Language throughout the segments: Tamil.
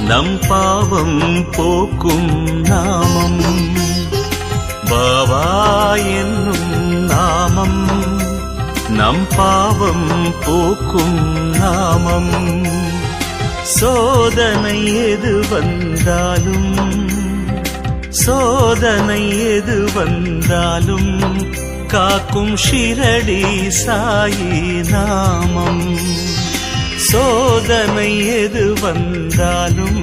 நம் பாவம் போக்கும் நாமம். பாபா என்னும் நாமம் நம் பாவம் போக்கும் நாமம். சோதனை எது வந்தாலும் சோதனை எது வந்தாலும் காக்கும் ஷிரடி சாயி நாமம். சோதனை எது வந்தாலும்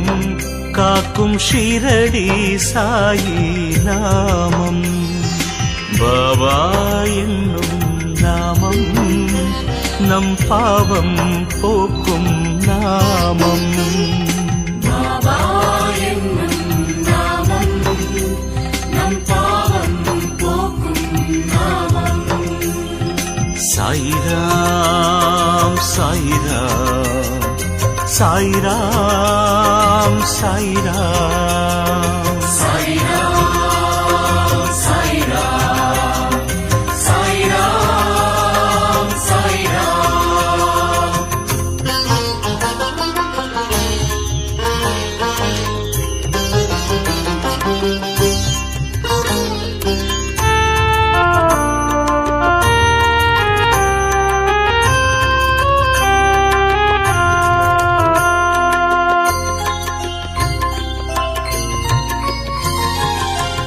காக்கும் ஷிரடி சாயி நாமம். பாபா என்னும் நாமம் நம் பாவம் போக்கும் நாமம். பாபா என்னும் நாமம் நம் பாவம் போக்கும் நாமம். சாயிராம் சாயிராம் சாயிராம் சாயிராம் சாயிராம் சாயிராம் சாயிராம் சாயிராம்.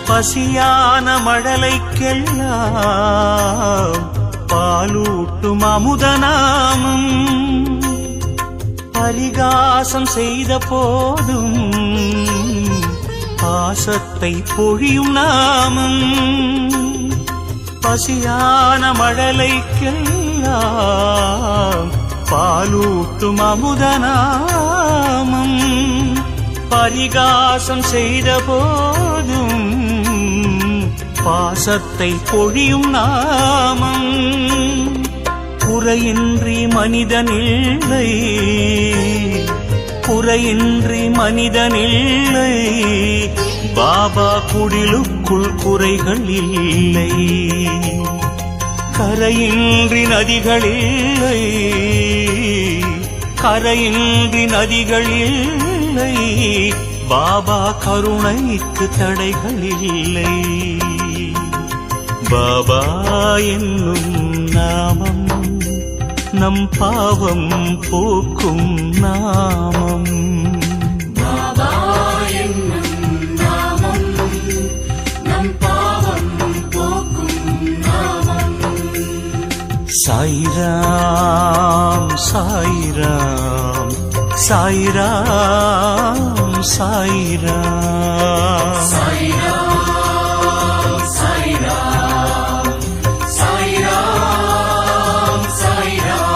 பசியான மழலைக்கெல்லாம் பாலூட்டும் அமுதநாமம். பரிகாசம் செய்த போதும் பாசத்தை பொழியும் நாமம். பசியான மழலைக்கெல்லாம் பாலூட்டும் அமுதநாமம். பரிகாசம் செய்த போதும் பாசத்தை பொழியும் நாமம். குறையின்றி மனிதனில்லை குறையின்றி மனிதனில்லை. பாபா குடிலுக்குள் குறைகள் இல்லை. கரையின்றி நதிகளில்லை கரையின்றி நதிகளில்லை. பாபா கருணைக்கு தடைகள் இல்லை. பாபா என்னும் நாமம் நம் பாவம் போக்கும் நாமம். பாபா என்னும் நாமம் நம் பாவம் போக்கும் நாமம். சாயிராம் சாயிராம் சாயிராம் சாயிராம் சாயிராம் சாயிராம் சாயிராம் சாயிராம்.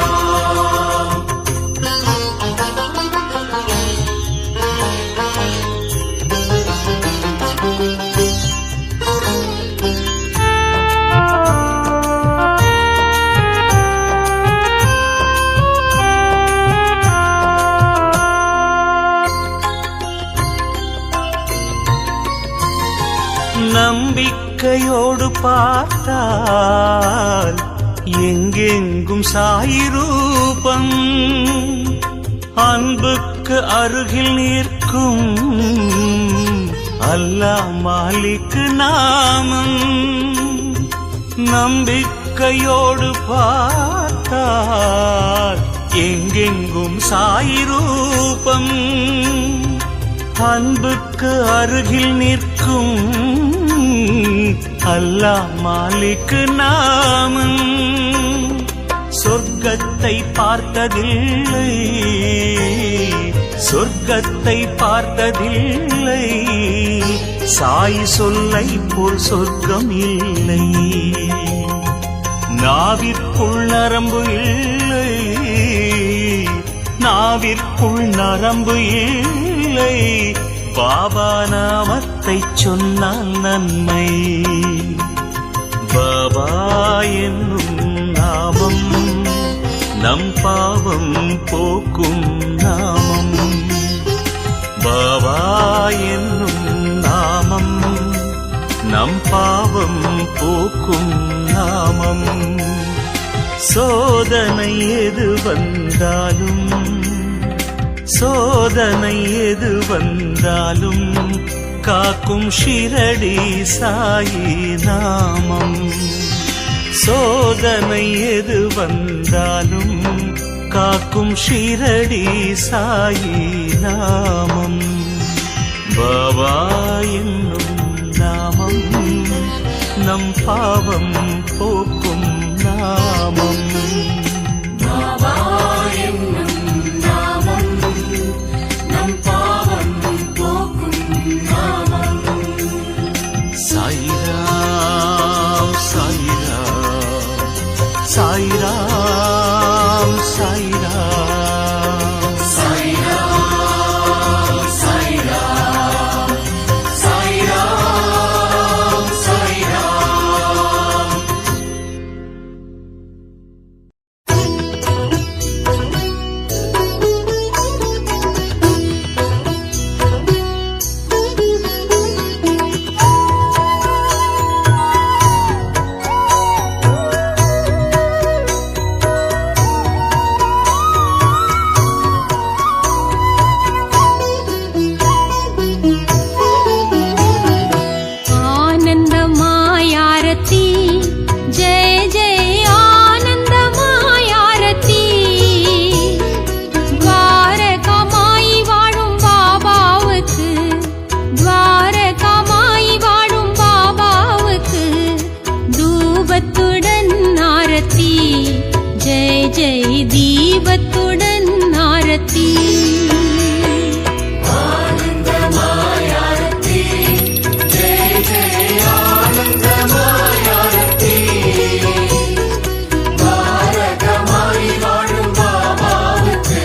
நம்பிக்கையோடு பார்த்தால் எங்கெங்கும் சாயி ரூபம். அன்புக்கு அருகில் நிற்கும் அல்லாஹ் மாலிக் நாமம். நம்பிக்கையோடு பார்த்தால் எங்கெங்கும் சாயி ரூபம். அன்புக்கு அருகில் நிற்கும் அல்லாஹ் மாலிக் நாமம். சொர்க்கத்தை பார்த்ததில்லை சொர்க்கத்தை பார்த்ததில்லை. சாய் சொல்லை போல் சொர்க்கம் இல்லை. நாவிற்குள் நரம்பு இல்லை நாவிற்குள் நரம்பு இல்லை. பாபா நாமத்தை சொன்னால் நன்மை. பாபா என்னும் நாமம் நம் பாவம் போக்கும் நாமம். பாபா என்னும் நாமம் நம் பாவம் போக்கும் நாமம். சோதனை எது வந்தாலும் சோதனை எது வந்தாலும் காக்கும் ஷிரடி சாயி நாமம். சோதனை எது வந்தாலும் காக்கும் ஷிரடி சாயி நாமம். பாபா என்னும் நாமம் நம் பாவம் போக்கும் நாமம். பாபா என்னும் நாமம் நம் பாவம் போக்கும் நாமம். சாய்ராம் சாய்ராம் சாய்ராம் சாய்ராம் சாய்ராம் சாய்ராம் சாய்ராம் சாய்ராம். आनन्दमायारती जय जय आनन्दमायारती. द्वारकामाई वाழும் பாபாவுக்கு, द्वारकामाई வாழும் பாபாவுக்கு தூபத்துடன் ஆரத்தி. ஜெய் ஜெய் தீபத்துடன் ஆரத்தி. ஆனந்தமாயாரத்தி ஜெய ஜெய ஆனந்தமாயாரத்தி. பாரகமாய் வாழும் பாபாவுக்கு,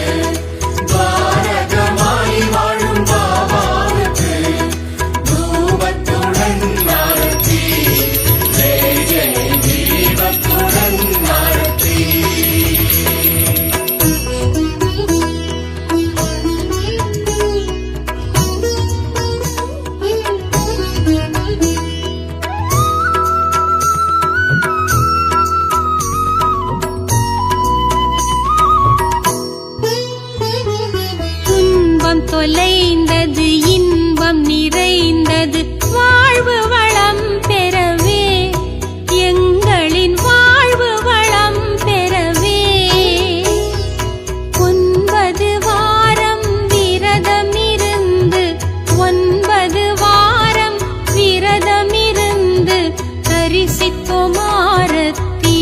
பாரகமாய் வாழும் பாபாவுக்கு தூபத்துடன் ஆரத்தி. ஜெய ஜெய தீபத்துடன் ஆரத்தி. துன்பம் தொலைந்தது, இன்பம் நிறைந்தது, வாழ்வு வளம் பெறவே, எங்களின் வாழ்வு வளம் பெறவே. 9 வாரம் விரதமிருந்து, 9 வாரம் விரதமிருந்து தரிசித்தோம் ஆரத்தி.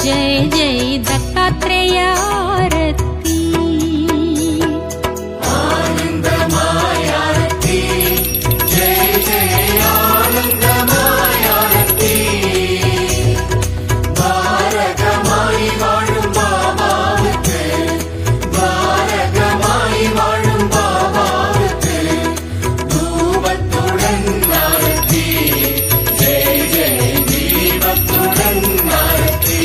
ஜெய ஜெய தத்தாத்ரேய ஆரத்தி. ஆனந்தமாயாரத்தி ஜெய ஜெய ஆனந்தமாயாரத்தி. பாரகமாய் வாழும் பாபாவுக்கு, பாரகமாய் வாழும் பாபாவுக்கு தூபத்துடன் ஆரத்தி. ஜெய ஜெய தீபத்துடன் ஆரத்தி.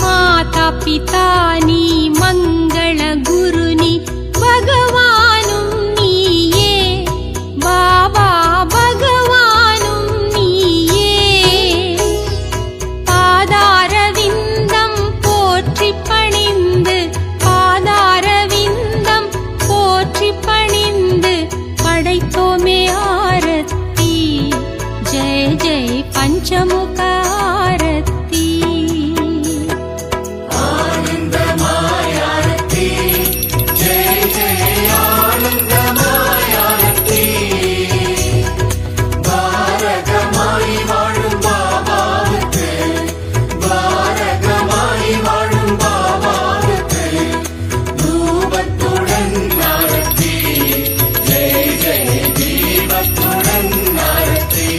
மாதா பிதா நீ, மங்கள குரு நீ, பகவானும் நீயே, பாபா பகவானும் நீயே. பாதாரவிந்தம் போற்றி பணிந்து, பாதாரவிந்தம் போற்றி பணிந்து படைத்தோமே ஆரத்தி. ஜெய ஜெய பஞ்சமுக ஆரத்தி. ஆனந்தமாயாரத்தி ஜெய ஜெய ஆனந்தமாயாரத்தி. பாரகமாய் வாழும் பாபாவுக்கு, பாரகமாய் வாழும் பாபாவுக்கு தூபத்துடன் ஆரத்தி. ஜெய ஜெய தீபத்துடன் ஆரத்தி.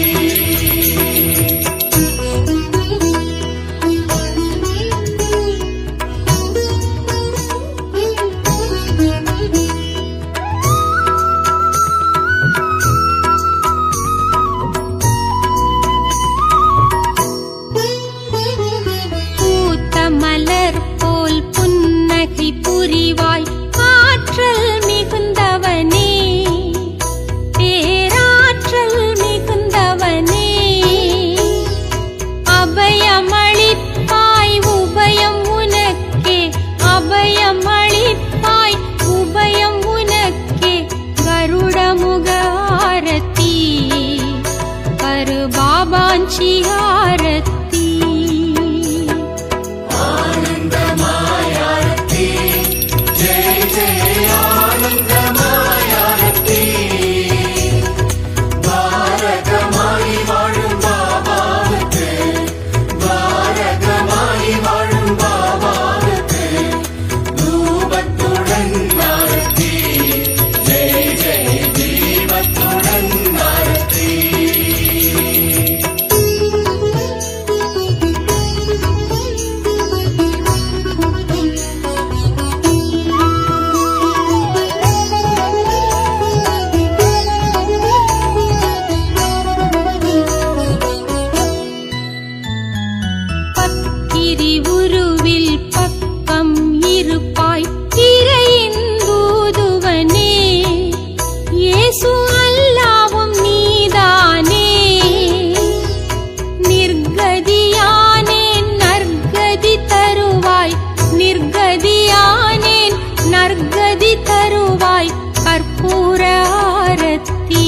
நற்கதி தருவாய் கற்பூர ஆரத்தி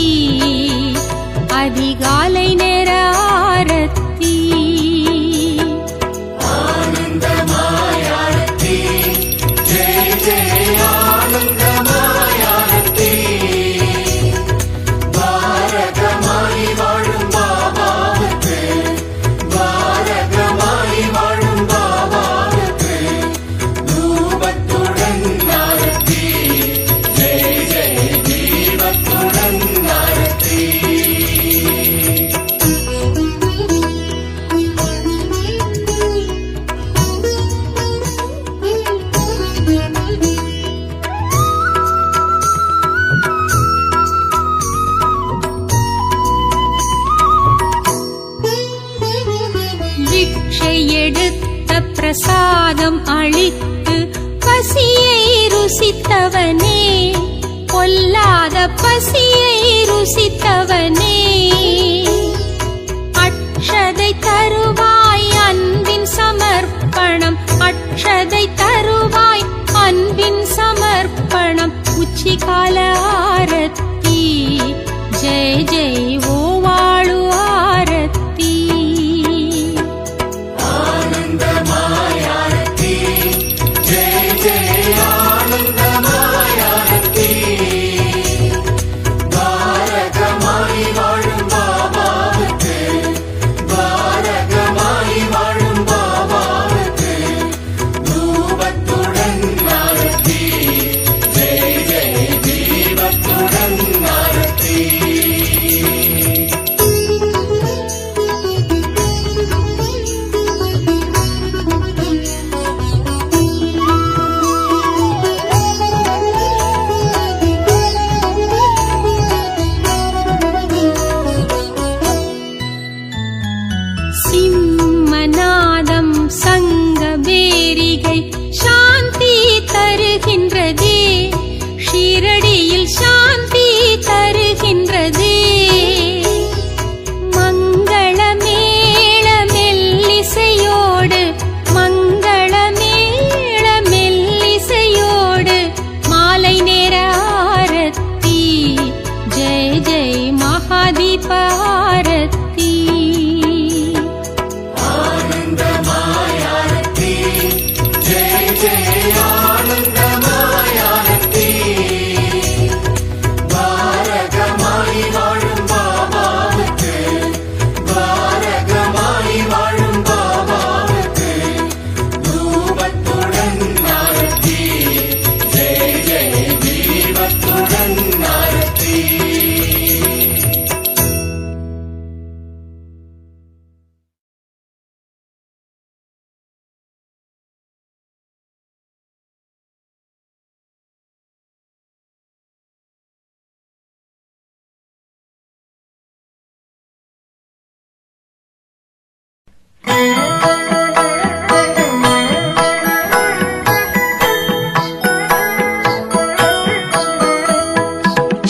அதிகாலை நேர ஆரத்தி ஆனந்தமாயாரத்தி ஜெய ஜெய ஆனந்தமாயாரத்தி பாரகமாய் வாழும் பாபாவுக்கு பாரகமாய் வாழும் பாபாவுக்கு தூபத்துடன் ஆரத்தி ஜெய ஜெய தீபத்துடன் ஆரத்தி பிக்ஷை எடுத்த பிரசாதம் அளித்து பசியை ருசித்தவனே பொல்லாத பசியை ருசித்தவனே அக்ஷதை தருவாய் அன்பின் சமர்ப்பணம் அக்ஷதை தருவாய் அன்பின் சமர்ப்பணம் உச்சிகால ஆரத்தி ஜெய ஜெய் ஓ வாழு ஆரத்தி ஆனந்தமாயாரத்தி ஜெய ஜெய ஆனந்தமாயாரத்தி பாரகமாய் வாழும் பாபாவுக்கு பாரகமாய் வாழும் பாபாவுக்கு தூபத்துடன் ஆரத்தி ஜெய ஜெய தீபத்துடன் ஆரத்தி சிம்மநாதம் சங்க பேரிகை சாந்தி தருகின்றதே ஷீரடியில் சாந்தி தருகின்றதே மங்கள மேள மெல்லிசையோடு மங்கள மேள மெல்லிசையோடு மாலை நேர ஆரத்தி ஜெய ஜெய் மகாதீப ஆரத்தி ஆனந்தமாயாரத்தி ஜெய ஜெய ஆனந்தமாயாரத்தி பாரகமாய் வாழும் பாபாவுக்கு பாரகமாய் வாழும் பாபாவுக்கு தூபத்துடன் ஆரத்தி ஜெய ஜெய தீபத்துடன் ஆரத்தி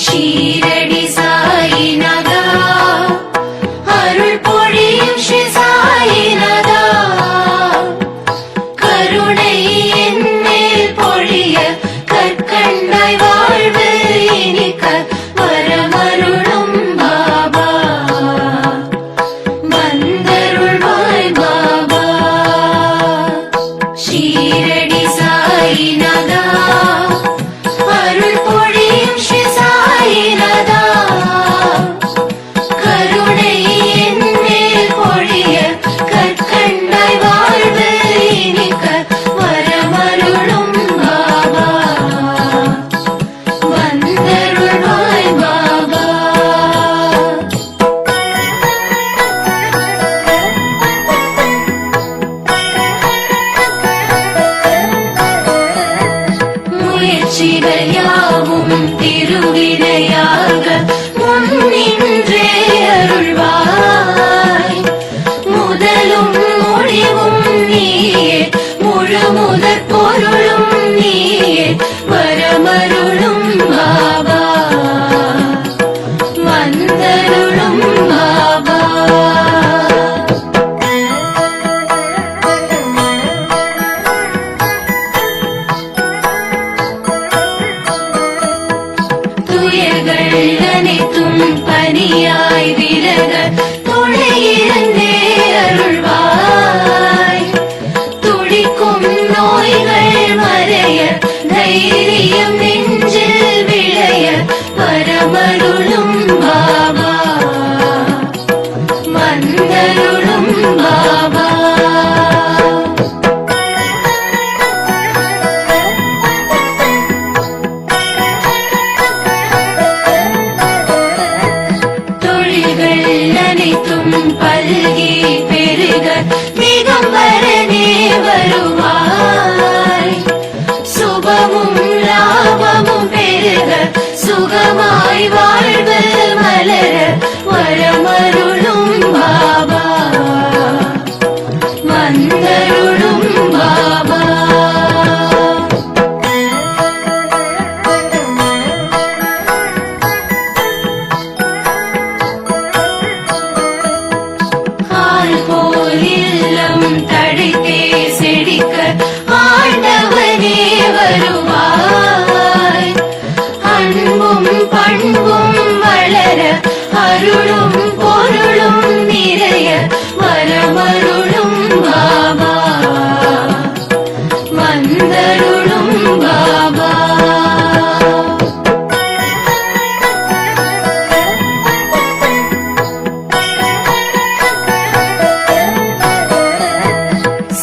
ஷீரடி சாயிநாதா அருள் பொழியும் ஸ்ரீ சாயிநாதா கருணை என் மேல் பொழிய கற்கண்டாய் வாழ்வு இனிக்க வரமருளும் பாபா வந்தருள்வாய் பாபா ஷீரடி சாயிநாதா அருள் பொழியும் ஸ்ரீ சாயிநாதா கருணை என் மேல் பொழிய கற்கண்டாய் வாழ்வு இனிக்க வரமருளும் பாபா வந்தருள்வாய் பாபா முயற்சிகள் யாவும் திருவினையாக முன்னின்றே அருள்வாய் முதலும் முடிவும் நீயே முழு முதற் பொருளும் நீயே வரமருளும் பாபா வந்தருளும் பாபா தாய் வாழ்வு மலர வரமருளும் பாபா வந்தருளும் பாபா ஆள் போல் இல்லம் தழைத்தே செழிக்க ஆண்டவனே வருவாய் அன்பும் பண்பும் வளர அருளும் பொருளும் நிறைய வரமருளும் பாபா வந்தருளும் பாபா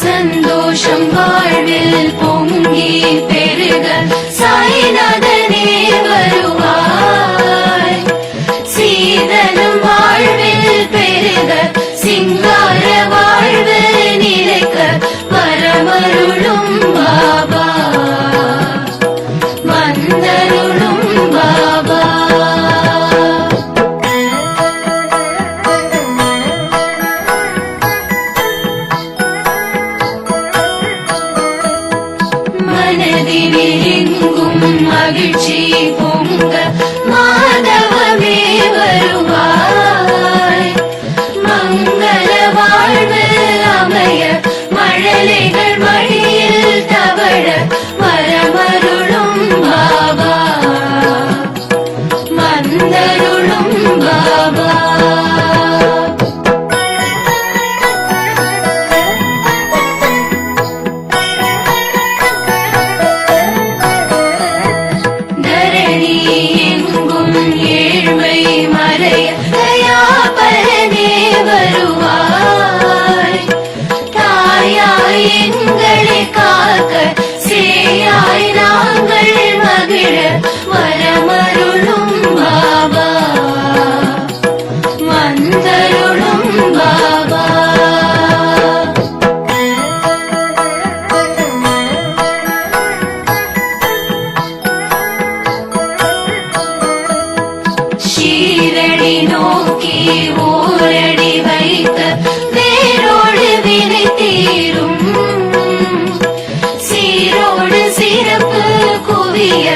சந்தோஷம் வாழ்வில் பொங்கி பெருக சாய்நாதனே வருவாய் சீதனம் வாழ்வில் பெருக சிங்கார வாழ்வு நிலைக்க வரமருளும் பாபா வந்தருளும் பாபா மனதினிலெங்கும் மகிழ்ச்சி பொங்க மாதவமே வருவாய் மங்கள வாழ்வு அமைய மழலைகள் மடியில் தவழ வரமருளும் பாபா வந்தருளும் பாபா தரணி எங்கும் ஏழ்மை மறைய தயாபரனே வருவாய் தாயாய் எங்களை காக்க சேயாய் நாங்கள் மகிழ வரமருளும் பாபா வந்தருளும் பாபா ஷீரடி நோக்கி ஓரடி வைத்த வேரோடு வினை தீரும் சீரோடு சிறப்பு குவிய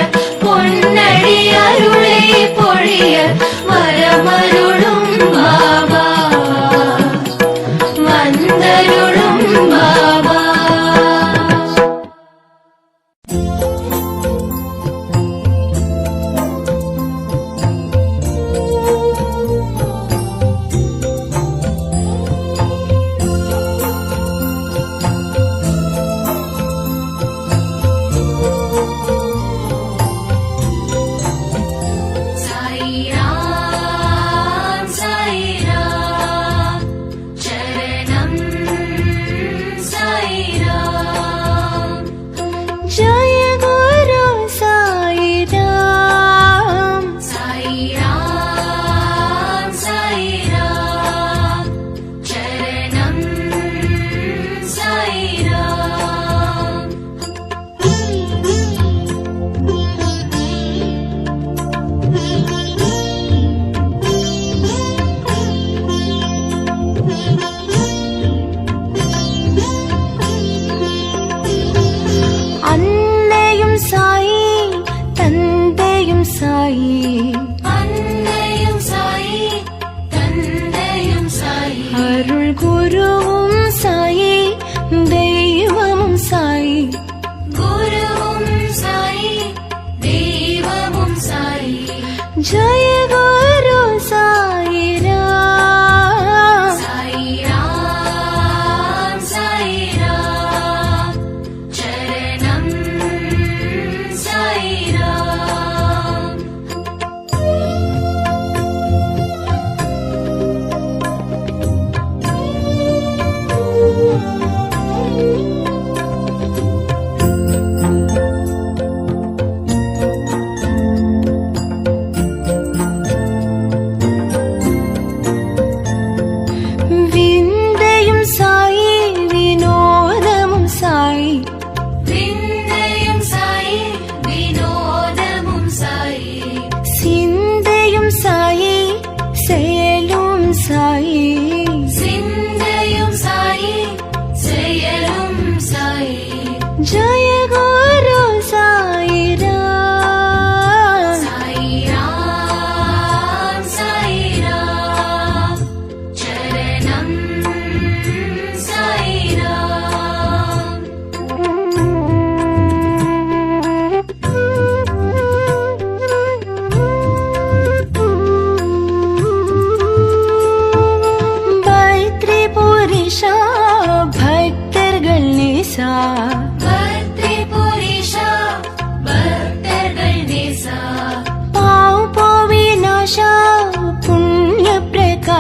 பொன்னடி அருளை பொழிய வரமருளும் பாபா வந்தருளும் பாபா சாய் ராம் சாய் ராம்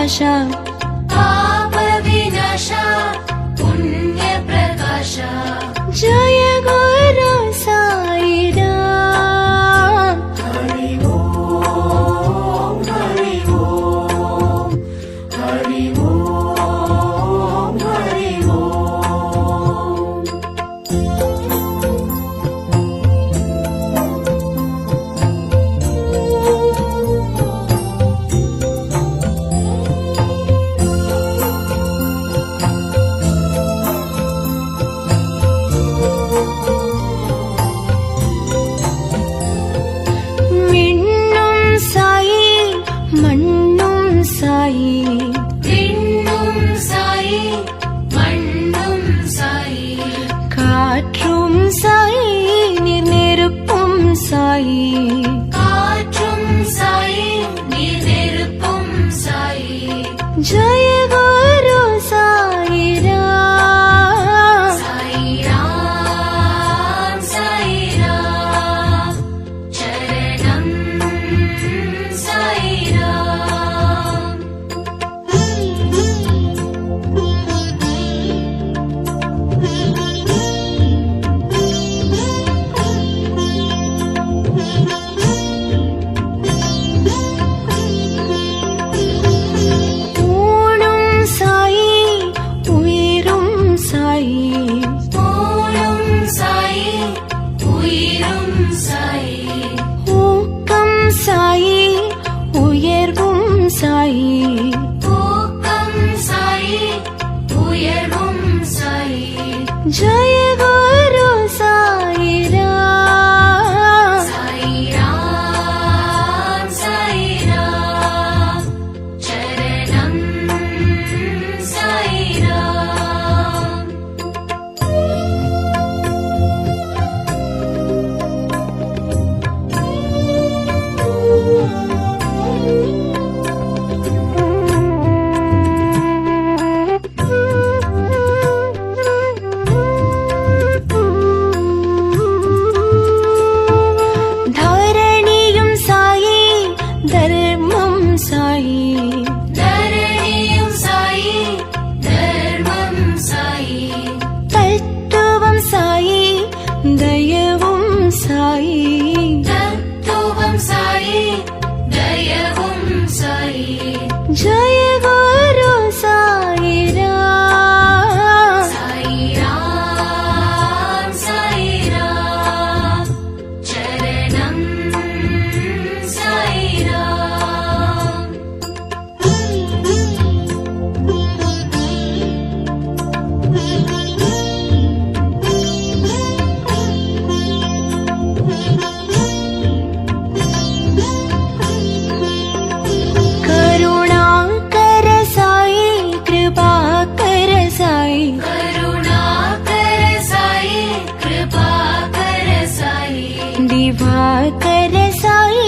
प्रकाश पाप विनाश पुण्य प्रकाश जय गुरु साई राम हरि ओम हरि ओम हरि ओम हरि ओम। விண்ணும் சாயி மண்ணும் சாயி விண்ணும் சாயி மண்ணும் சாயி காற்றும் சாயி நீர் நெருப்பும் சாயி காற்றும் சாயி நீர் நெருப்பும் சாயி ஜய குரு சாயி ராம் சாயி ராம் சாயி ராம் சரணம் சாயி ராம் ஊனும் சாயி உயிரும் சாயி போலும் சாயி உயிரும் சாயி ஊக்கம் சாயி உயர்வும் சாயி ஊக்கம் சாயி உயர்வும் சாயி ஜய குரு சாயி ராம் சாயி ராம் சாயி ராம் சரணம் சாயி ராம் தாரணியும் சாயி தர்மம் சாயி தரணியும் சாயி தர்மம் சாயி தத்துவம் சாயி தயவும் சாயி தத்துவம் சாயி தயவும் சாயி ஜய குரு சாயி ராம் சாயி ராம் சாயி ராம் சரணம் சாயி ராம் करुणाकर साई कृपाकर साई करुणाकर साई कृपाकर साई दिवाकर साई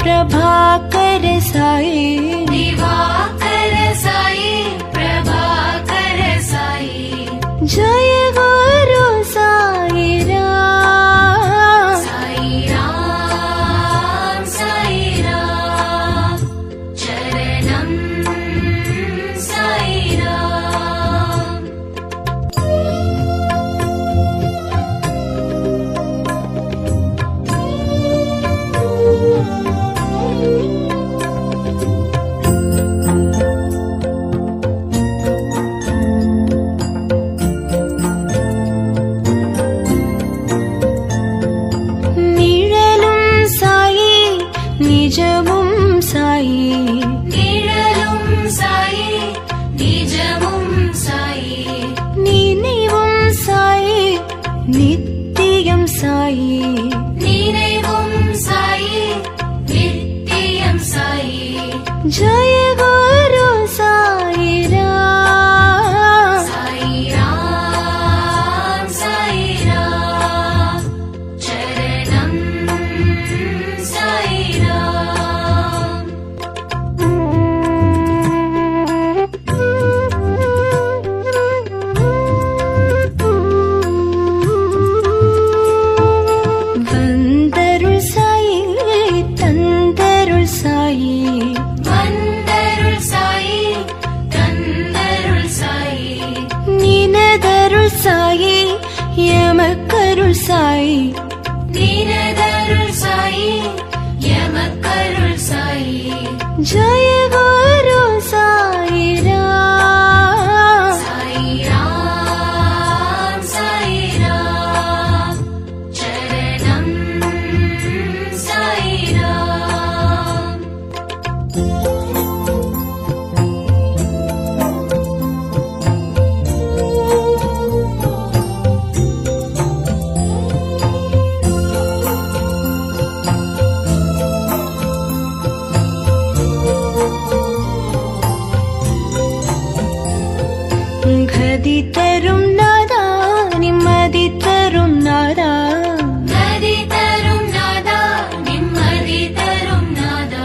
प्रभाकर साई दिवाकर साई प्रभाकर साई जय गुरु साई राम साई राम साई राम चरणम साई राम நிழலும் சாயி நிஜமும் சாயி நிழலும் சாயி நிஜமும் சாயி நினைவும் சாயி நித்தியம் சாயி நினைவும் சாயி நித்தியம் சாயி ஜய குரு சாயி ராம் சாயி ராம் சாயி ராம் சரணம் சாயி ராம் கதி தரும் நாதா நிம்மதி தரும் நாதா கதி தரும் நாதா நிம்மதி தரும் நாதா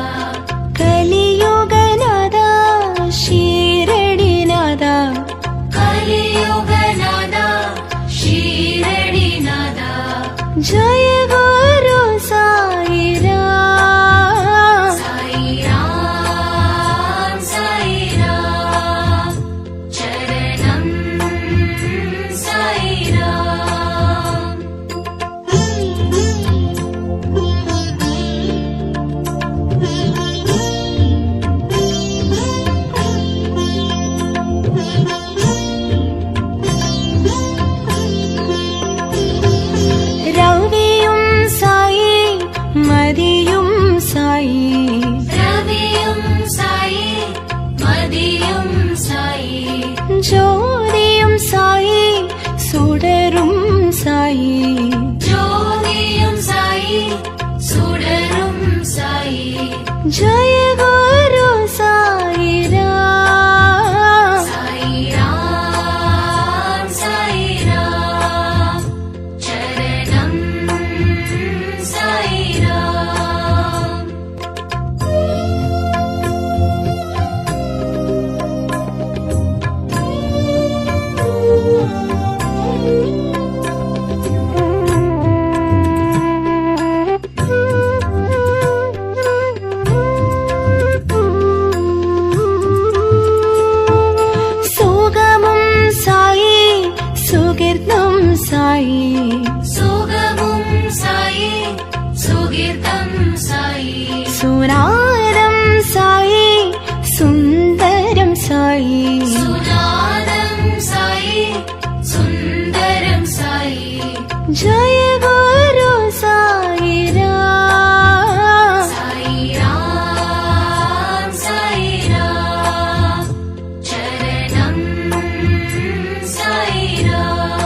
கலியுக நாதா ஷீரடி நாதா கலியுக நாதா ஷீரடி நாதா ஜய குரு சாயிராம் சாயிராம் சாயிராம் சரணம் சாயிராம் ரவியும் சாயி மதியும் சாயி ரவியும் சாயி மதியும் சாயி ஜோதியும் சாயி சுடரும் சாயி ஜோதியும் சாயி சுடரும் சாயி ஜய குரு சாயிராம் சாயிராம் சாயிராம் சரணம் சாயிராம் சுகமும் சாயி சுகிர்தம் சாயி சுகமும் சாயி சுகீர்த்தம் சாயி சுனாதம் சாயி சுந்தரம் சாயி சுநாதம் சாயி சுந்தரம் சாயி ஜய குரு சாயிராம் சாயிராம் சாயிராம் சரணம் சாயிராம்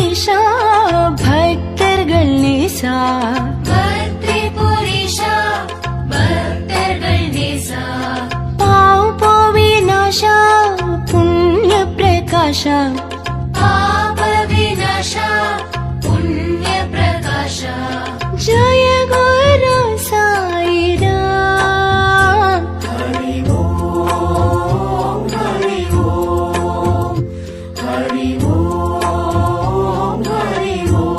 புரிஷா பக்தர்கள் நேசா பத்ரி புரிஷா பக்தர்கள் நேசா பாவ் விநாசா புண்ணிய பிரகாஷா பாப விநாசா புண்ணிய பிரகாஷா ஜய குரு சாயிராம் ஹரி ஓம் ஹரி ஓம் ஹரி ஓம் ஹரி ஓம்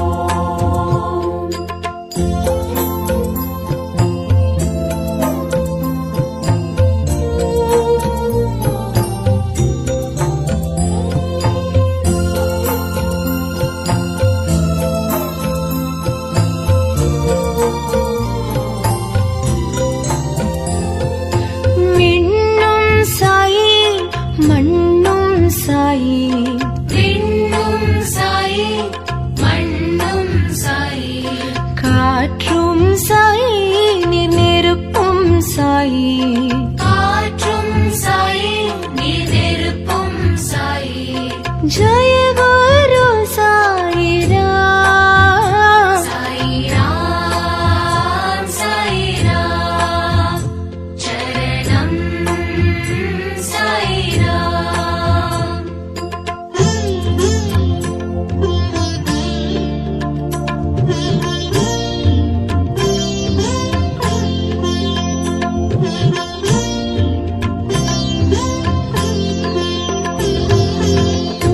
விண்ணும் சாயி மண்ணும் சாயி விண்ணும் சாயி மண்ணும் சாயி காற்றும் சாயி நீர் நெருப்பும் சாயி காற்றும் சாயி நீர் நெருப்பும் சாயி ஜய குரு சாயிராம் சாயிராம் சாயிராம் சரணம் சாயிராம்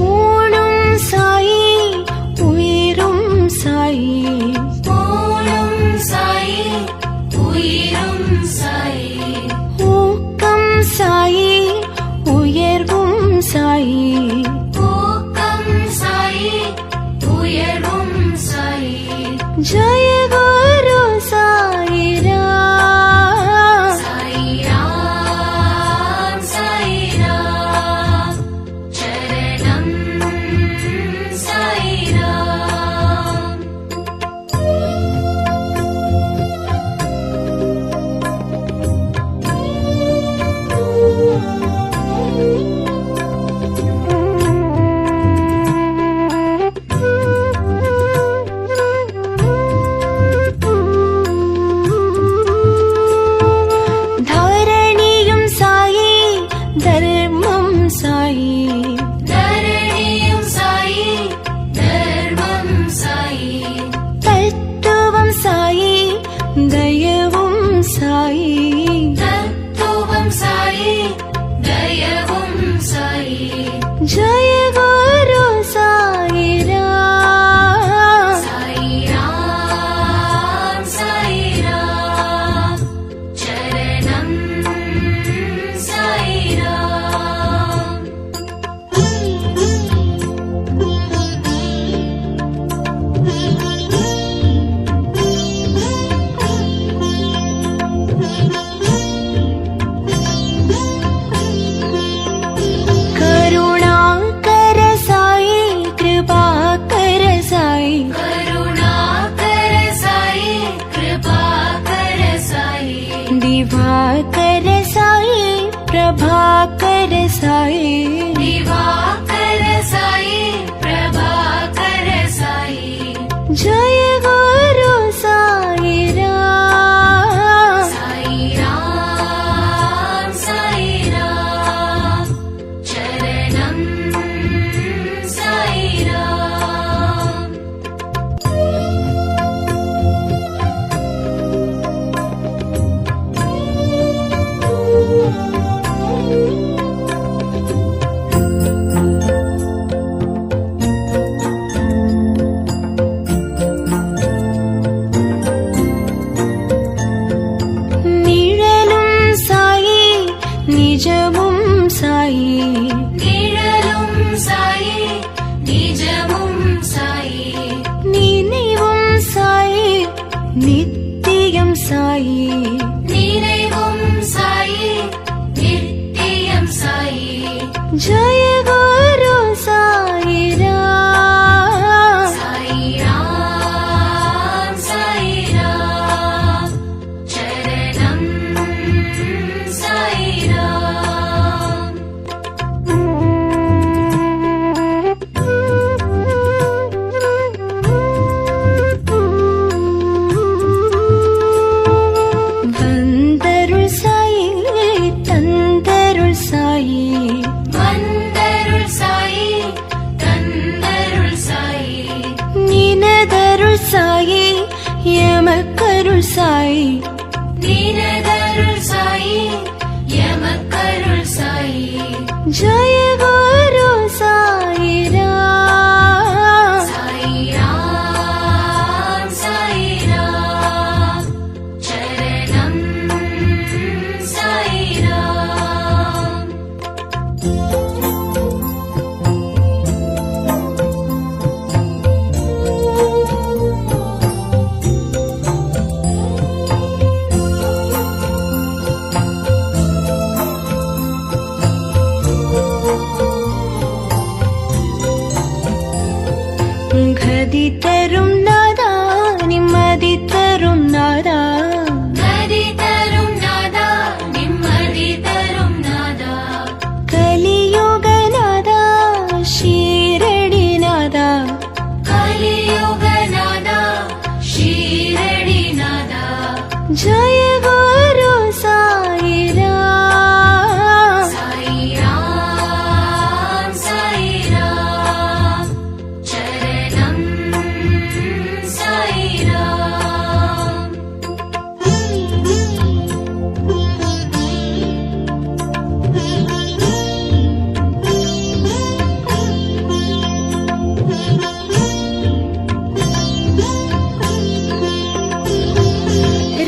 ஊனும் சாயி உயிரும் சாயி போலும் சாயி உயிரும் சாயி ஊக்கம் சாயி உயர்வும் சாயி ஊக்கம் சாயி உயர்வும் சாயி ஜய குரு சாயிராம் சாயிராம் சாயிராம் சரணம் சாயிராம் தாரணியும் சாயி தர்மம் சாயி தரணியும் சாயி தர்மம் சாயி தத்துவம் சாயி தயவும் சாயி தத்துவம் சாயி தயவும் சாயி ஜய குரு சாயிராம் சாயிராம் சாயிராம் சரணம் சாயிராம் கருணாகர சாயி கிருபாகர சாயி கருணாகர சாயி கிருபாகர சாயி दिवाकर साई प्रभाकर साई दिवाकर साई प्रभाकर साई जय गुरु साईराम साईराम साईराम शरणं साईराम நினதருள் சாயி எமக்கருள் சாயி நினதருள் சாயி எமக்கருள் சாயி ஜய குரு சாயிராம் சாயிராம் சாயிராம் சரணம் சாயிராம் கதி தரும் நாதா நிம்மதி தரும் நாதா கதி தரும் நாதா நிம்மதி தரும் நாதா கலியுக நாதா ஷீரடி நாதா கலியுக நாதா ஷீரடி நாதா ஜய குரு சாயிராம் சாயிராம் சாயிராம் சரணம் சாயிராம்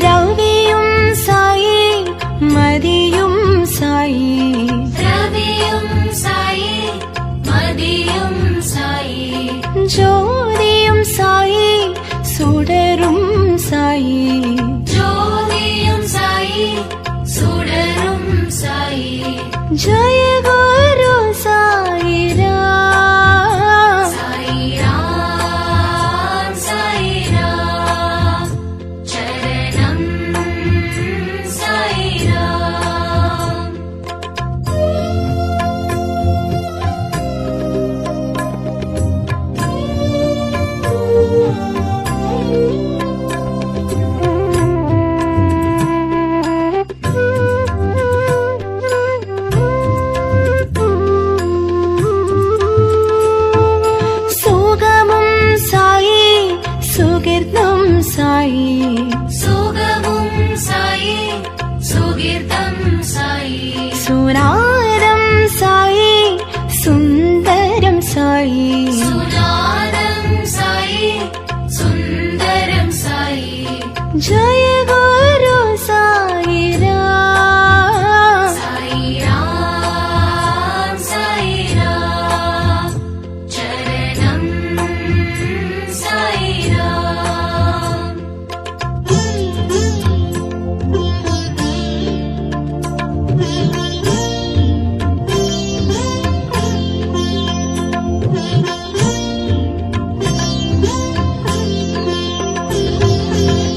ரவியும் சாயி மதியும் சாயி ரவியும் சாயி மதியும் சாயி ஜோதியும் சாயி சுடரும் சாயி ஜோதியும் சாயி சுடரும் சாயி ஜய குரு சாயிராம் சாயிராம் சாயிராம் சரணம் சாயிராம் சுகமும் சாயி சுகிர்தம் சாயி சுகமும் சாயி சுகீர்த்தம் சாயி சுனாதம் சாயி சுந்தரம் சாயி சுநாதம் சாயி சுந்தரம் சாயி ஜய குரு சாயிராம் சாயிராம் சாயிராம் சரணம் சாயிராம்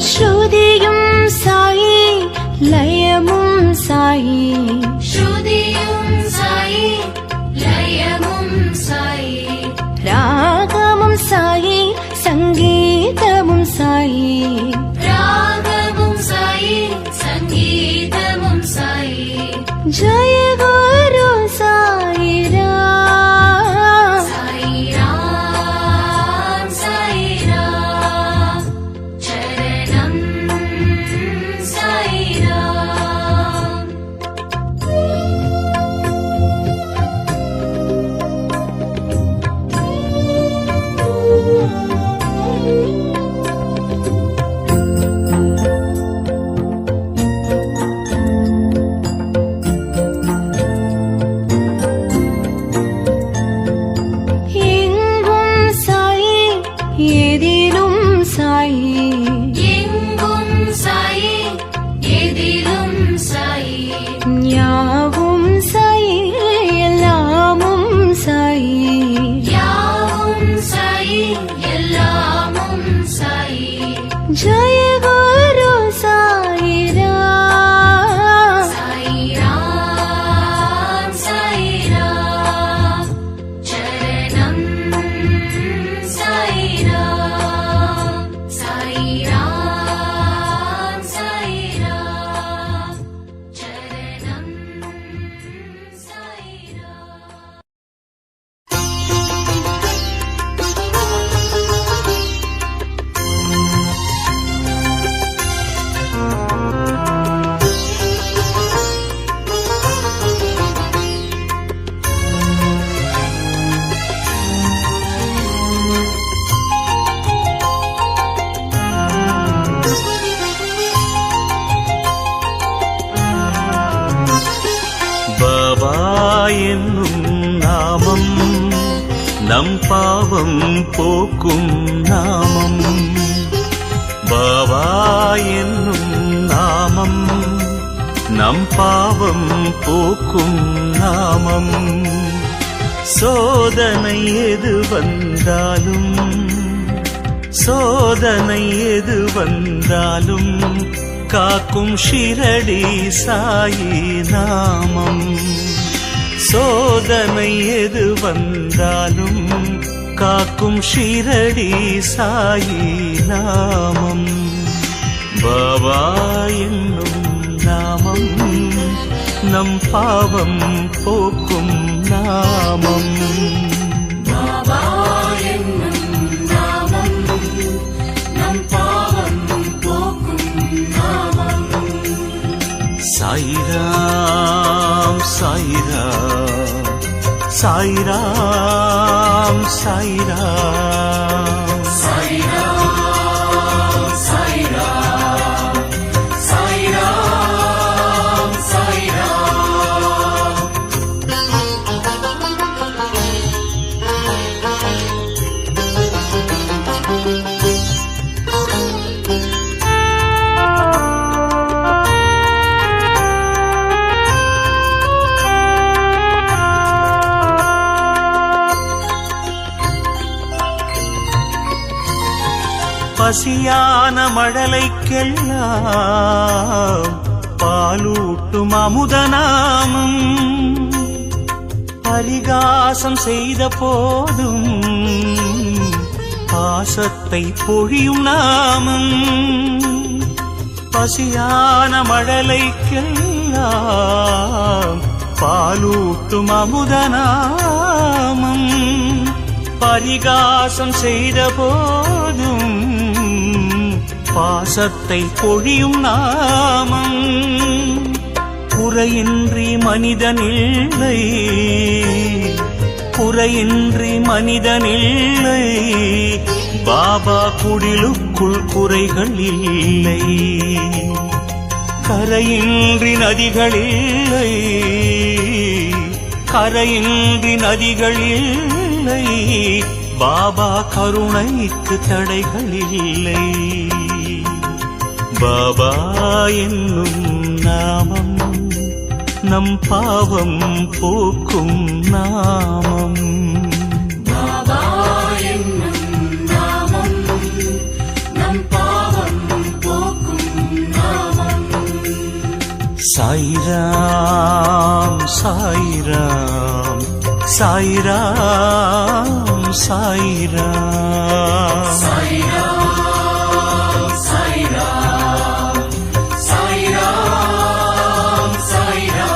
ஸ்ருதியும் சாயி லயமும் சாயி ஸ்ருதியும் சாயி லயமும் சாயி ராகமும் சாயி சங்கீதமும் சாயி ராகமும் சாயி சங்கீதமும் சாயி ஜய குரு சாயிராம் சாயிராம் சாயிராம் சரணம் சாயிராம் எங்கும் சாயி எதிலும் சாயி எங்கும் சாயி எதிலும் சாயி யாவும் சாயி எல்லாமும் சாயி யாவும் சாயி எல்லாமும் சாயி ஜய குரு சாயிராம் சாயிராம் சாயிராம் சரணம் சாயிராம் நம் பாவம் போக்கும் நாமம். பாபா என்னும் நாமம் நம் பாவம் போக்கும் நாமம். சோதனை எது வந்தாலும், சோதனை எது வந்தாலும் காக்கும் ஷிரடி சாயி நாமம். சோதனை எது வந்தாலும் காக்கும் ஷிரடி சாயி நாமம். பாபா என்னும் நாமம் நம் பாவம் போக்கும் நாமம். பாபா என்னும் நாமம் நம் பாவம் போக்கும் நாமம். சாயிராம் சாயிராம் சாயிராம் சாயிராம் சாயிராம் சாயிராம் சாயிராம் சாயிராம். பசியான மழலைக்கெல்லாம் பாலூட்டும் அமுதநாமம். பரிகாசம் செய்த போதும் பாசத்தை பொழியும் நாமம். பசியான மழலைக்கெல்லாம் பாலூட்டும் அமுதநாமம். பரிகாசம் செய்த போதும் பாசத்தை பொழியும் நாமம். குறையின்றி மனிதனில்லை, குறையின்றி மனிதனில்லை. பாபா குடிலுக்குள் குறைகள் இல்லை. கரையின்றி நதிகளில்லை, கரையின்றி நதிகளில்லை. பாபா கருணைக்கு தடைகள் இல்லை. பாபா என்னும் நாமம் நம் பாவம் போக்கும் நாமம். பாபா என்னும் நாமம் நம் பாவம் போக்கும் நாமம். சாயிராம் சாயிராம் சாயிராம் சாயிராம் சாயிராம் சாயிராம் சாயிராம் சாயிராம்.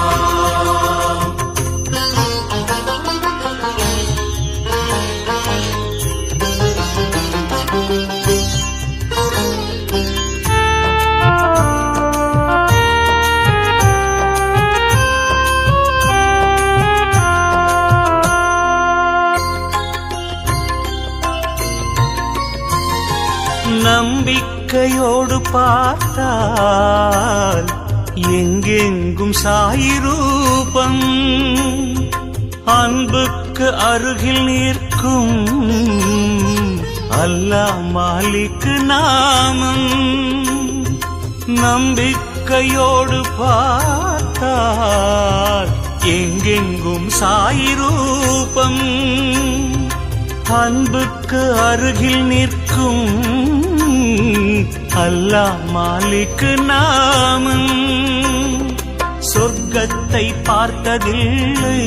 நம்பிக்கையோடு பார்த்தால் எங்கெங்கும் சாயி ரூபம். அன்புக்கு அருகில் நிற்கும் அல்லாஹ் மாலிக் நாமம். நம்பிக்கையோடு பார்த்தால் எங்கெங்கும் சாயி ரூபம். அன்புக்கு அருகில் நிற்கும் அல்லாஹ் மாலிக் நாமம். சொர்க்கத்தை பார்த்ததில்லை,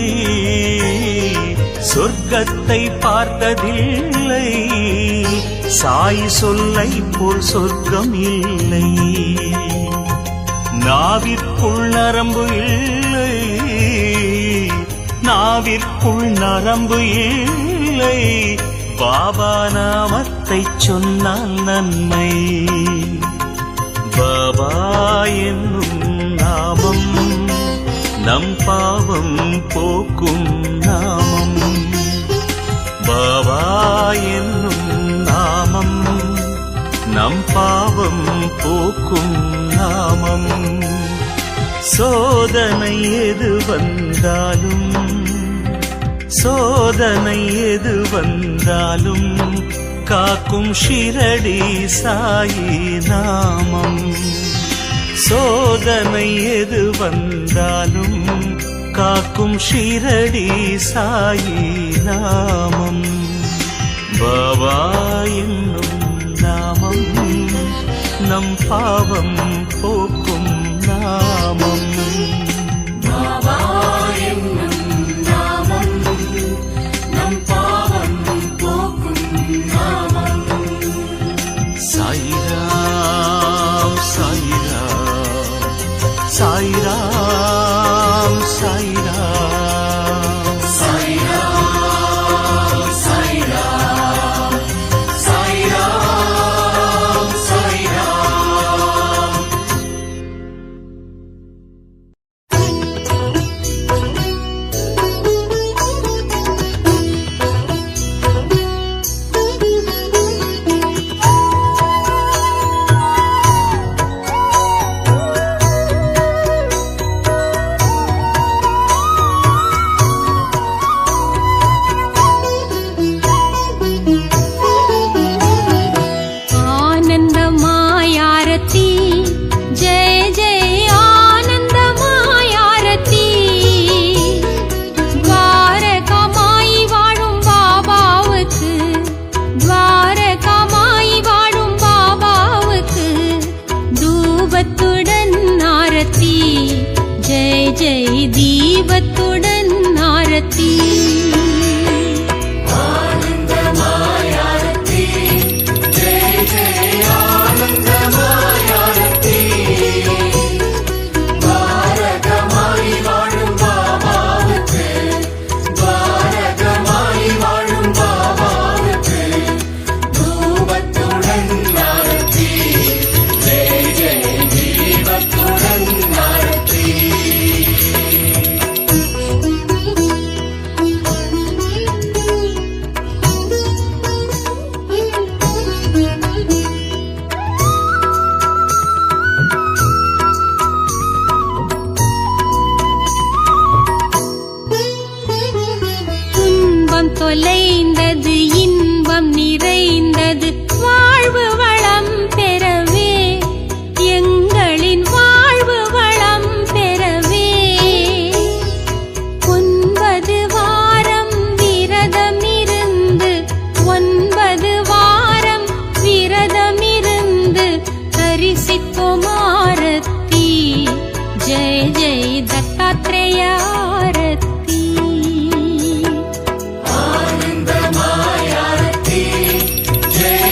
சொர்க்கத்தை பார்த்ததில்லை. சாய் சொல்லை போல் சொர்க்கம் இல்லை. நாவிற்குள் நரம்பு இல்லை, நாவிற்குள் நரம்பு இல்லை. பாபா நாமத்தை சொன்னால் நன்மை. பாபா என்னும் நாமம் நம் பாவம் போக்கும் நாமம். பாபா என்னும் நாமம் நம் பாவம் போக்கும் நாமம். சோதனை எது வந்தாலும், சோதனை எது வந்தாலும் காக்கும் ஷிரடி சாயி நாமம். சோதனை எது வந்தாலும் காக்கும் ஷிரடி சாயி நாமம். பாபா என்னும் நாமம் நம் பாவம் போக்கும் நாமம். பாபா என்னும் நாமம் நம் பாவம் போக்கும் நாமம். சாயிராம் சாயிராம் சாயிராம் சாயிராம் சாய்ராம் சாய்ராம் சாய்ராம் சாய்ராம். ஆனந்தமாயாரத்தி ஜெய ஜெய ஆனந்தமாயாரத்தி. துவாரகமாய் வாழும் பாபாவுக்கு, துவாரகமாய் வாழும் பாபாவுக்கு தூபத்துடன் ஆரத்தி. ஜெய ஜெய தீபத்துடன் ஆரத்தி. ஆனந்தமாயாரத்தி ஜெய ஜெய ஆனந்தமாயாரத்தி. துவாரகமாய் வாழும் பாபாவுக்கு, துவாரகமாய் வாழும் பாபாவுக்கு தூபத்துடன் ஆரத்தி. ஜெய ஜெய தீபத்துடன் ஆரத்தி. துன்பம் தொலைந்தது, இன்பம் நிறைந்தது, வாழ்வு வளம் பெறவே, எங்களின் வாழ்வு வளம் பெறவே. 9 வாரம் விரதமிருந்து, 9 வாரம் விரதமிருந்து தரிசித்தோம் ஆரத்தி. ஜெய ஜெய தத்தாத்ரேய ஆரத்தி. ஆனந்தமாயாரத்தி ஜெய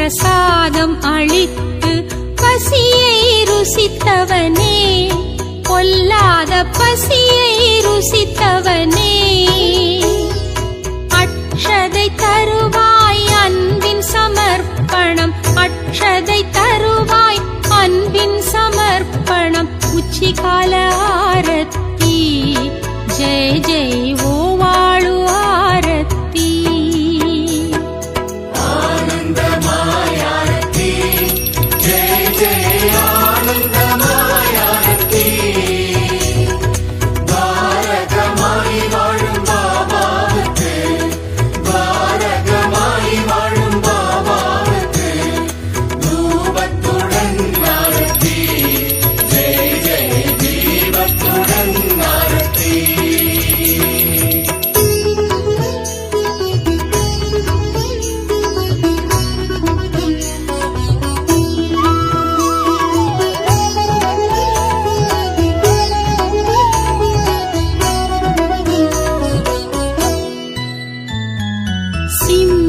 பிரசாதம் அளித்து பசியை ருசித்தவனே, பொல்லாத பசியை ருசித்தவனே. அக்ஷதை தருவாய் அன்பின் சமர்ப்பணம், அக்ஷதை தருவாய் அன்பின் சமர்ப்பணம். உச்சிகால ஆரத்தி ஜெய ஜெய் ஓ வாழு ஆரத்தி. ஆனந்தமாயாரத்தி ஜெய ஜெய ஆனந்தமாயாரத்தி. பாரகமாய் வாழும் பாபாவுக்கு, பாரகமாய் வாழும் பாபாவுக்கு தூபத்துடன் ஆரத்தி ஜெய ஜெய தீபத்துடன் ஆரத்தி.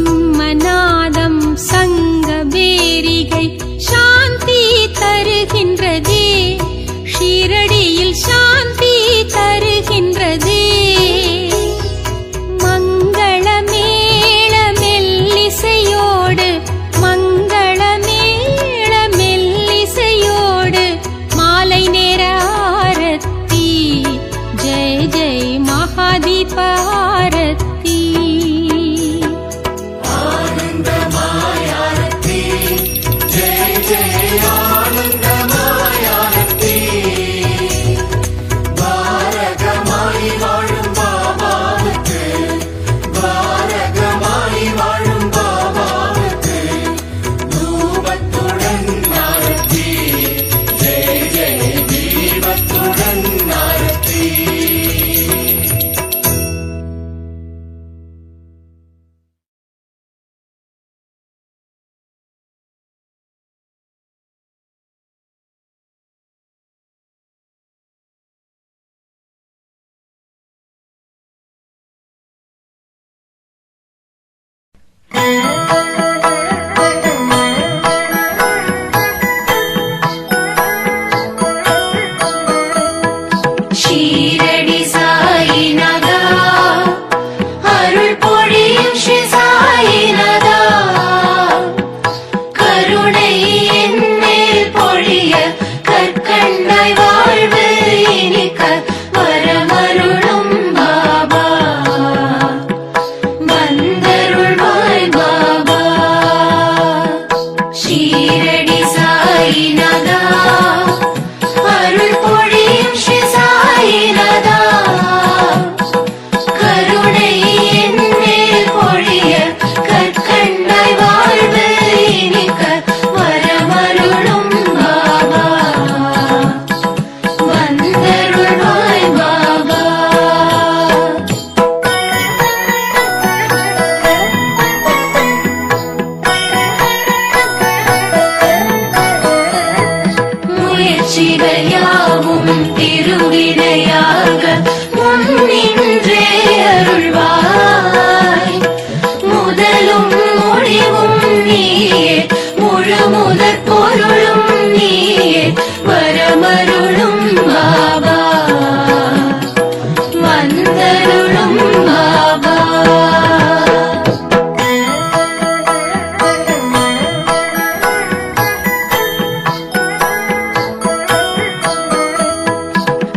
சிம்மநாதம் சங்க பேரிகை சாந்தி தருகின்றதே, ஷீரடியில் சாந்தி தருகின்றதே. மங்கள மேள மெல்லிசையோடு, மங்கள மேள மெல்லிசையோடு மாலை நேர ஆரத்தி ஜெய ஜெய் மகாதீப ஆரத்தி. ஆனந்தமாயாரத்தி ஜெய ஜெய ஆனந்தமாயாரத்தி. பாரகமாய் வாழும் பாபாவுக்கு, பாரகமாய் வாழும் பாபாவுக்கு தூபத்துடன் ஆரத்தி ஜெய ஜெய தீபத்துடன் ஆரத்தி. ஷீரடி சாயிநாதா, அருள் பொழியும் ஸ்ரீ சாயிநாதா, கருணை என் மேல் பொழிய கற்கண்டாய் வாழ்வு இனிக்க வரமருளும் பாபா, வந்தருள்வாய் பாபா. ஷீரடி சாயிநாதா, அருள் பொழியும் ஸ்ரீ சாயிநாதா, கருணை என் மேல் பொழிய கற்கண்டாய் வாழ்வு இனிக்க வரமருளும் பாபா, வந்தருள்வாய் பாபா. முயற்சிகள் யாவும் திருவினையாக முன்னின்றே அருள்வாய், முதலும் முடிவும் நீயே, முழு முதற் பொருளும் நீயே, வரமருளும் பாபா, வந்தருளும் பாபா.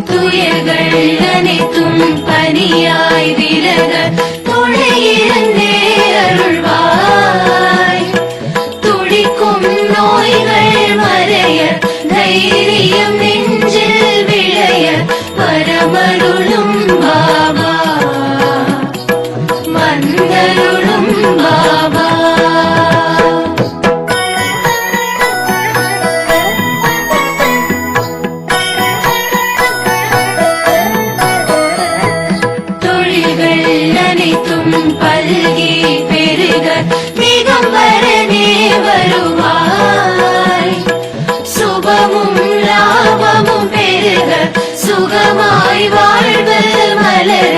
துயர்கள் அனைத்தும் பனியாய் விலக துணையிருந்தே அருள்வாய், துடிக்கும் நோய்கள் மறைய தைரியம் நெஞ்சில் விளைய வரமருளும் பாபா, வந்தருளும் பாபா. தொழில்கள் அனைத்தும் பல்கி பெருக திகம்பரனே வருவாய், சுபமும் லாபமும் பெருக சுகமாய் வாழ்வு மலர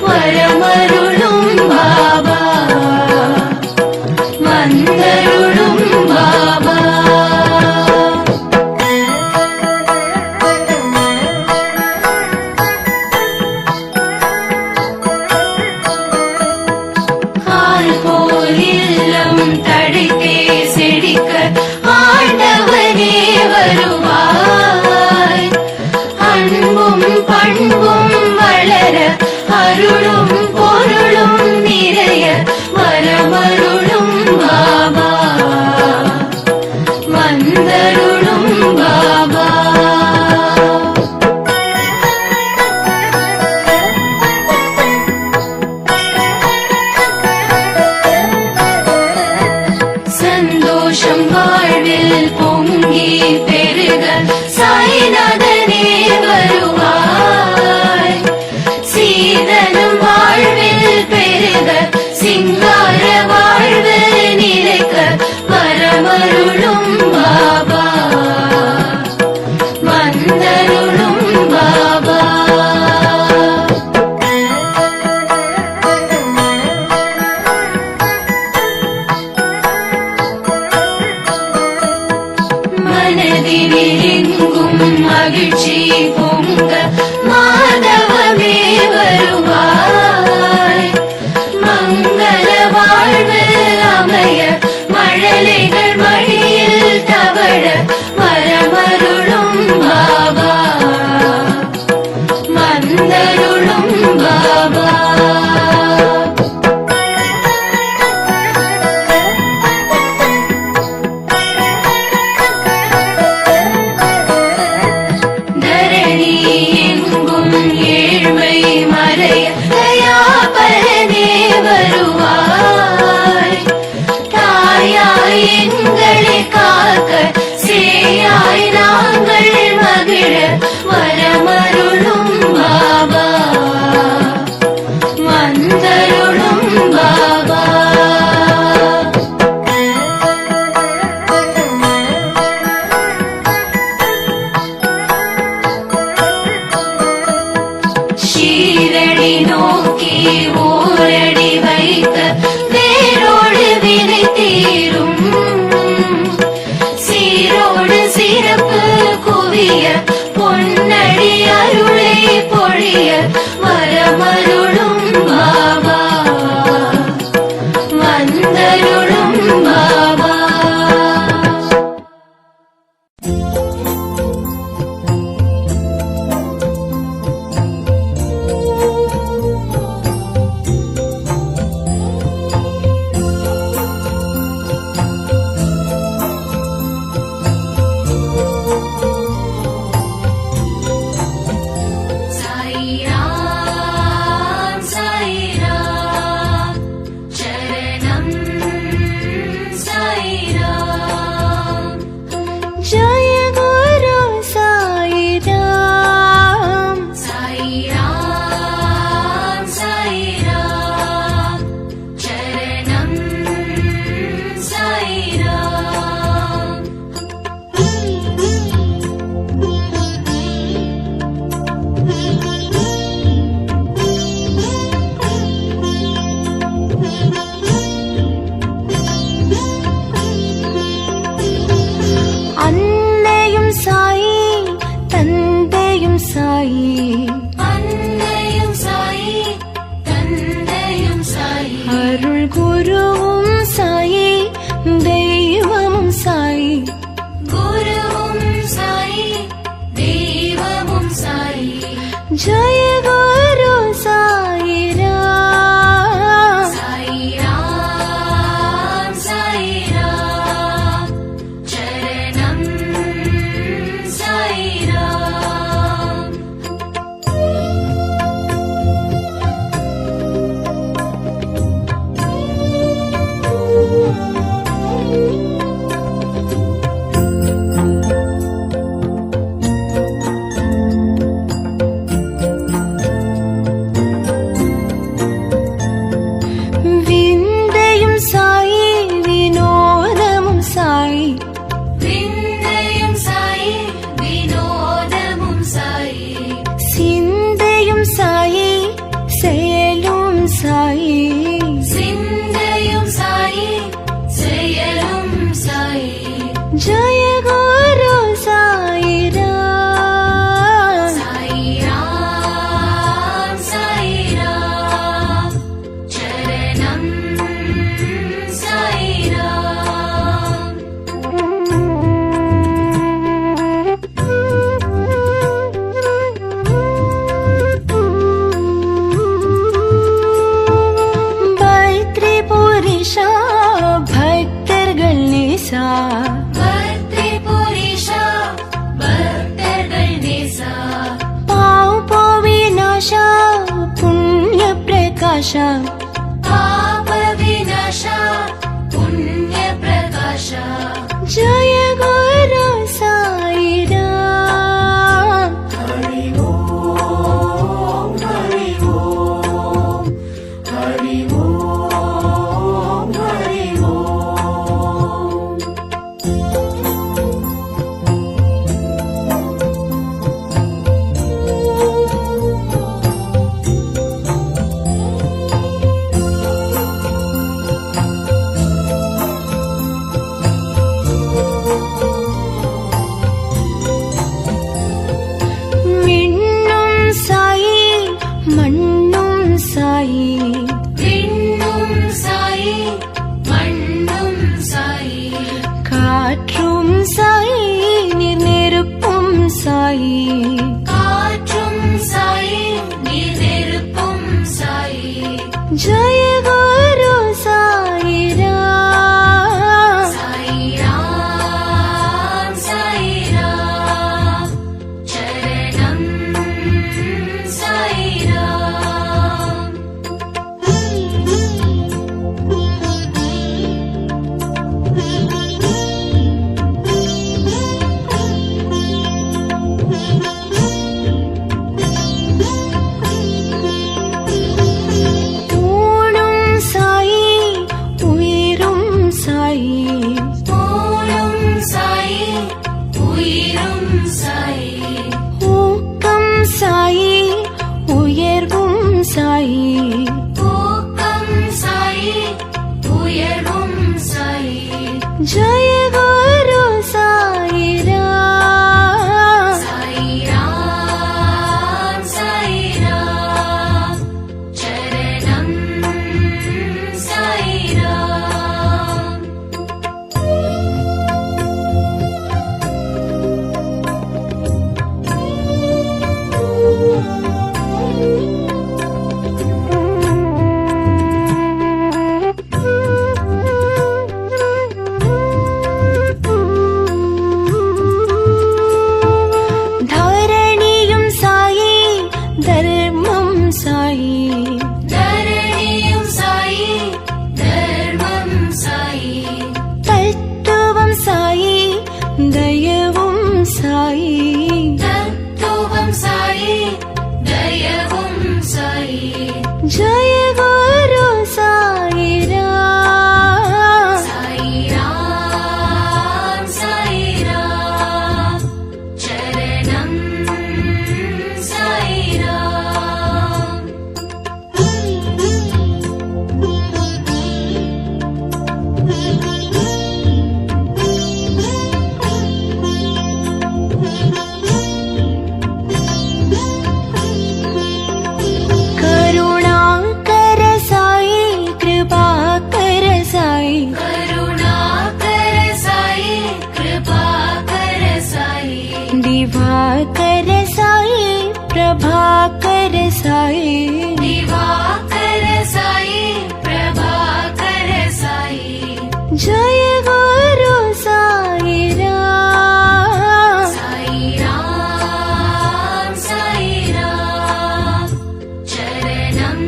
வரமருளும் பாபா, வந்தருளும் அன்பும் பண்பும் வளர அருளும் பொருளும் நிறைய வரமருளும் பாபா வந்தருளும் பாபா. சந்தோஷம் வாழ்வில் பொங்கி பெருக சாய்நாதனே வருவாய். சீதனம் வாழ்வில் பெருக சிங்கார வாழ்வு நிலைக்க வரமருளும் பாபா வந்தருளும் பாபா. மனதினிலெங்கும் மகிழ்ச்சி பொங்க மாதவமே வருவாய். மங்கள வாழ்வு அமைய மழலைகள் மடியில் தவழ வரமருளும் பாபா வந்தருளும் பாபா. தரணி எங்கும் ஏழ்மை மறைய தயாபரனே வருவாய். தாயாய் எங்களை காக்க சேயாய் நாங்கள் மகிழ வரமருளும் பாபா வந்தருளும் பாபா. ஷீரடி நோக்கி ஓரடி வைத்த வேரோடு வினை தீரும். சீரோடு சிறப்பு குவிய பொன்னடி அருளை பொழிய வரமருளும் பாபா வந்தருளும் பாபா. சாய்ராம் சாய்ராம் சரணம் சாய்ராம். ஜய குரு சாயிராம். சாய்ராம் சாய்ராம் சரணம் சாய்ராம். அன்னையும் சாயி தந்தையும் சாயி. அன்னையும் சாயி தந்தையும் சாயி. அருள் குருவும் சாயி தெய்வமும் சாயி. குருவும் சாயி தெய்வமும் சாயி. ஜய குரு சாயிராம். சாய்ராம் சாய்ராம் சரணம் சாய்ராம். பிரகாஷ पाप विनाश पुण्य प्रकाश जय गुरु साईराम हरि ओम हरि ओम हरि ओम हरि ओम விண்ணும் சாயி மண்ணும் சாயி விண்ணும் சாயி மண்ணும் சாயி காற்றும் சாயி நீர் நெருப்பும் சாயி காற்றும் சாயி நீர் நெருப்பும் சாயி ஜய குரு சாயிராம் சாயிராம் சாயிராம் சரணம் சாயிராம் தூணும் சாயி உயிரும் சாயி போலும் சாயி உயிரும் சாயி ஊக்கம் சாயி உயர்வும் சாயி ஊக்கம் சாயி உயர்வும் சாயி ஜய குரு சாயிராம் சாயிராம் சாயிராம் சரணம் சாயிராம் தாரணியும் சாயி தர்மம் சாயி தரணியும் சாயி தர்மம் சாயி தத்துவம் சாயி தயவும் சாயி தத்துவம் சாயி தயவும் சாயி ஜய குரு சாயிராம் சாயிராம் சாயிராம் சரணம் சாயிராம் கருணாகர சாயி கிருபாகர சாயி கருணாகர சாயி கிருபாகர சாயி दिवाकर साई प्रभाकर साई दिवाकर साई प्रभाकर साई जय गुरु साईराम साईराम साईराम चरणं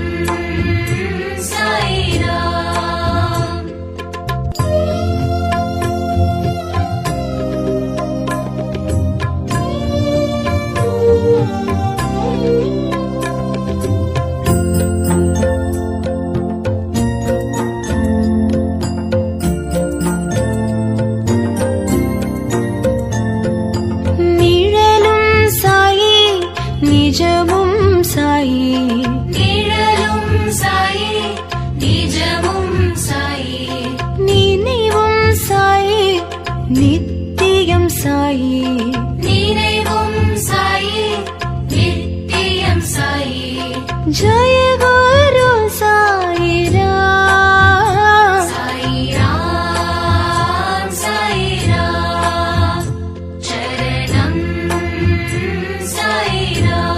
साईराम நிழலும் சாயி நிஜமும் சாயி நிழலும் சாயி நிஜமும் சாயி நினைவும் சாயி நித்தியம் சாயி நினைவும் சாயி நித்தியம் சாயி जय गुरु साईराम साईराम साईराम चरणं साईराम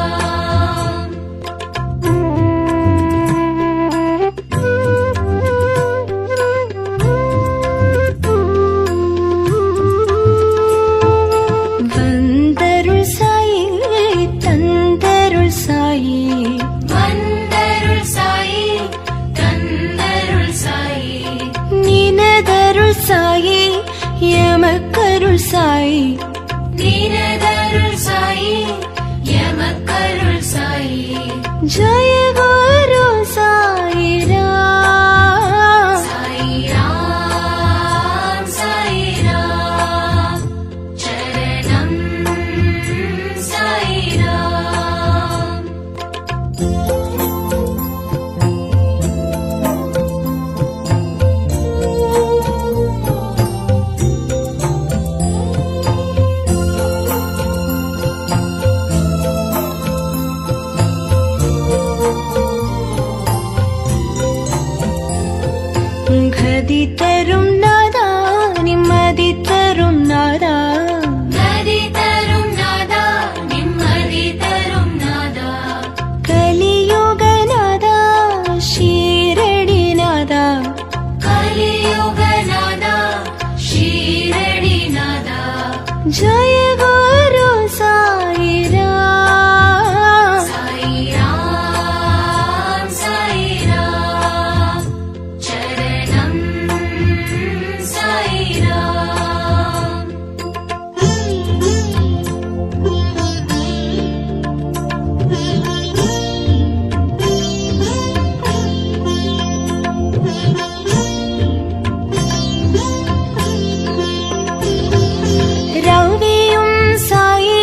வந்தருள் சாயி தந்தருள் சாயி வந்தருள் சாயி எமக்கருள் சாயி நீனதருள் சாயி எமக்கருள் சாயி ஜய குரு சாயிராம் சாயிராம் சாயிராம் சரணம் சாயிராம் கதி தரும் நாதா நிம்மதி தரும் நாதா கதி தரும் நாதா நிம்மதி தரும் நாதா கலியுக நாதா ஷீரடி நாதா கலியுக நாதா ஷீரடி நாதா ஜய குரு சாயிராம் சாயிராம் சாயிராம் சரணம் சாயிராம் ரவியும் சாயி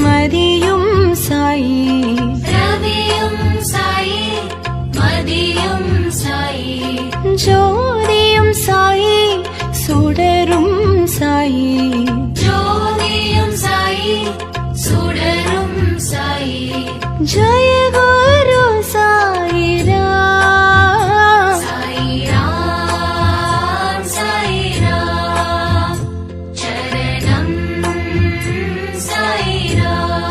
மதியும் சாயி ரவியும் சாயி மதியும் சாயி ஜோதியும் சாயி சுடரும் சாயி ஜோதியும் சாயி சுடரும் சாயி ஜய குரு சாயிராம் சாயிராம் சாயிராம் சரணம் சாயிராம்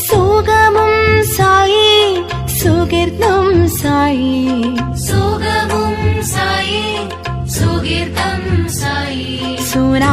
சுகமும் சாயி சுகிர்தம் சாயி சுகமும் சாயி சுகீர்த்தம் சாயி சுனா